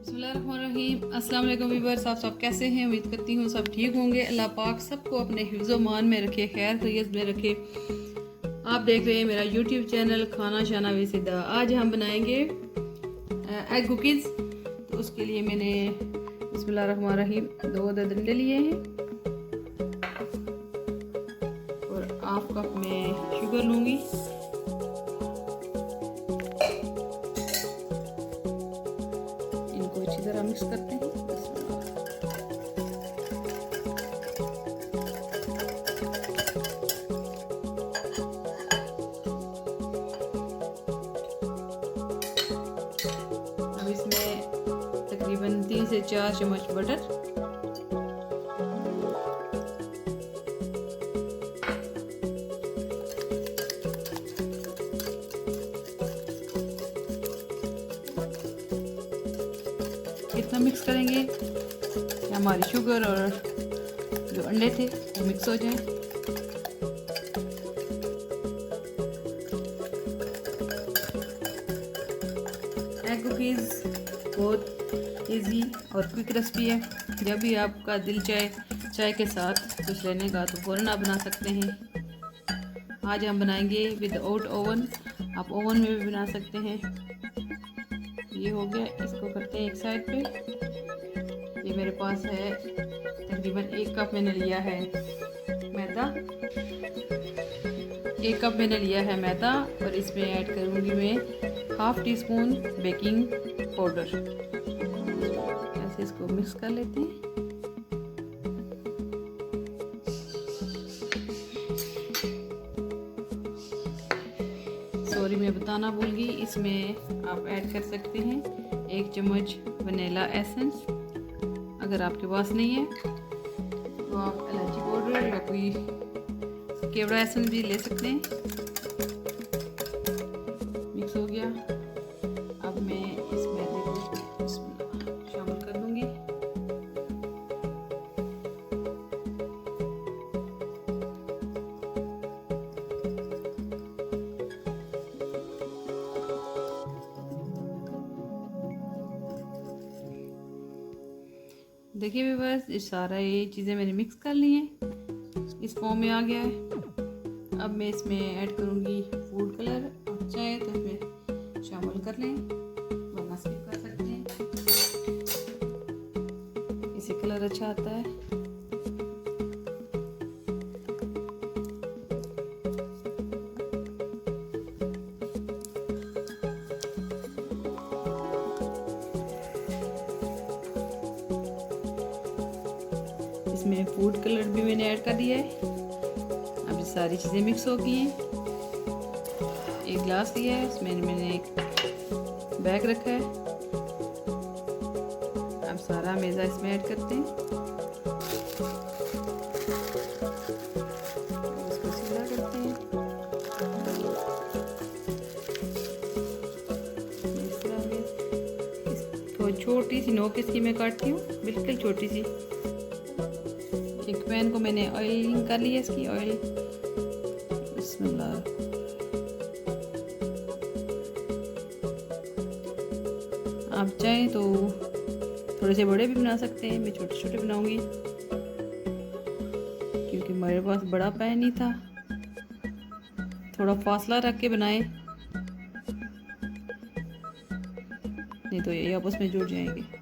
बिस्मिल्लाहिर्रहमानिर्रहीम। अस्सलाम वालेकुम व्यूअर्स, आप सब कैसे हैं? उम्मीद करती हूँ सब ठीक होंगे। अल्लाह पाक सबको अपने हिफ्ज़ मान में रखे, खैर खैरियत में रखे। आप देख रहे हैं मेरा यूट्यूब चैनल खाना शाना विसिदा। आज हम बनाएंगे एग कुकीज़। तो उसके लिए मैंने बिस्मिल्लाहिर्रहमानिर्रहीम 2 अदद अंडे लिए हैं और हाफ कप में शुगर लूँगी। इनको अच्छी तरह मिक्स करते हैं। अब इसमें तकरीबन 3 से 4 चम्मच बटर, इतना मिक्स करेंगे कि हमारी शुगर और जो अंडे थे वो मिक्स हो जाएं। एग कुकीज़ बहुत इजी और क्विक रेसिपी है। जब भी आपका दिल चाहे चाय के साथ कुछ लेने का तो फ़ौरन आप बना सकते हैं। आज हम बनाएंगे विदाउट ओवन, आप ओवन में भी बना सकते हैं। ये हो गया, इसको करते हैं एक साइड पे। ये मेरे पास है तकरीबन 1 कप मैंने लिया है मैदा। 1 कप मैंने लिया है मैदा और इसमें ऐड करूँगी मैं half tea spoon baking powder. ऐसे इसको मिक्स कर लेते हैं। सॉरी, मैं बताना भूल गई, इसमें आप ऐड कर सकते हैं 1 चम्मच वनीला एसेंस। अगर आपके पास नहीं है तो आप इलायची पाउडर या कोई केवड़ा एसेंस भी ले सकते हैं। मिक्स हो गया। अब मैं इस मैदे को शामिल कर दूंगी। देखिए भी बस ये सारा ये चीज़ें मैंने मिक्स कर ली हैं, इस फॉर्म में आ गया है। अब मैं इसमें ऐड करूँगी फूड कलर। आप चाहे तो इसमें शामिल कर लें, वरना स्किप कर सकते हैं, इससे कलर अच्छा आता है। इसमें फूड कलर भी मैंने ऐड कर दिया है। अब ये सारी चीज़ें मिक्स हो गई हैं। एक ग्लास लिया है, उसमें मैंने एक बैग रखा है। अब सारा मैदा इसमें ऐड करते हैं, इसको सीधा करते हैं। इस तरह से इसको छोटी सी नोक इसकी मैं काटती हूँ, बिल्कुल छोटी सी। एक पैन को मैंने ऑयलिंग कर लिया, इसकी ऑयल बिस्मिल्लाह। आप चाहें तो थोड़े से बड़े भी बना सकते हैं, मैं छोटे छोटे बनाऊंगी क्योंकि मेरे पास बड़ा पैन नहीं था। थोड़ा फासला रख के बनाएं, नहीं तो ये आपस में जुड़ जाएंगे।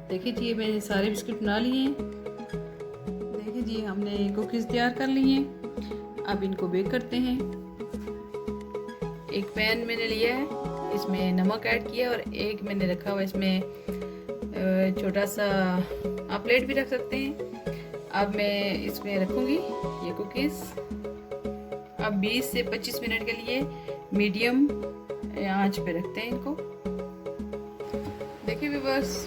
देखिए जी, मैंने सारे बिस्किट बना लिए हैं। देखिए जी, हमने कुकीज़ तैयार कर ली हैं। अब इनको बेक करते हैं। एक पैन मैंने लिया है, इसमें नमक ऐड किया और एक मैंने रखा हुआ इसमें छोटा सा, आप प्लेट भी रख सकते हैं। अब मैं इसमें रखूँगी ये कुकीज़। अब 20 से 25 मिनट के लिए मीडियम आंच पे रखते हैं इनको। देखिए व्यूअर्स,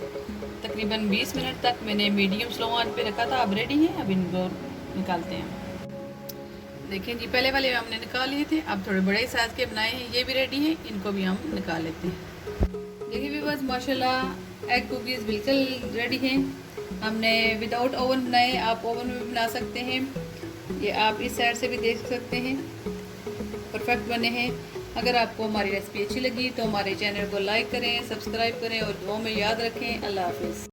तकरीबन 20 मिनट तक मैंने मीडियम स्लो आंच पे रखा था। अब रेडी हैं, अब इनको निकालते हैं। देखें जी, पहले वाले हमने निकाल लिए थे, अब थोड़े बड़े साइज़ के बनाए हैं, ये भी रेडी हैं, इनको भी हम निकाल लेते हैं। देखिए भी बस माशाल्लाह एग कुकीज़ बिल्कुल रेडी हैं। हमने विदाउट ओवन बनाए, आप ओवन में भी बना सकते हैं। ये आप इस साइड से भी देख सकते हैं, परफेक्ट बने हैं। अगर आपको हमारी रेसिपी अच्छी लगी तो हमारे चैनल को लाइक करें, सब्सक्राइब करें और दुआओं में याद रखें। अल्लाह हाफिज़।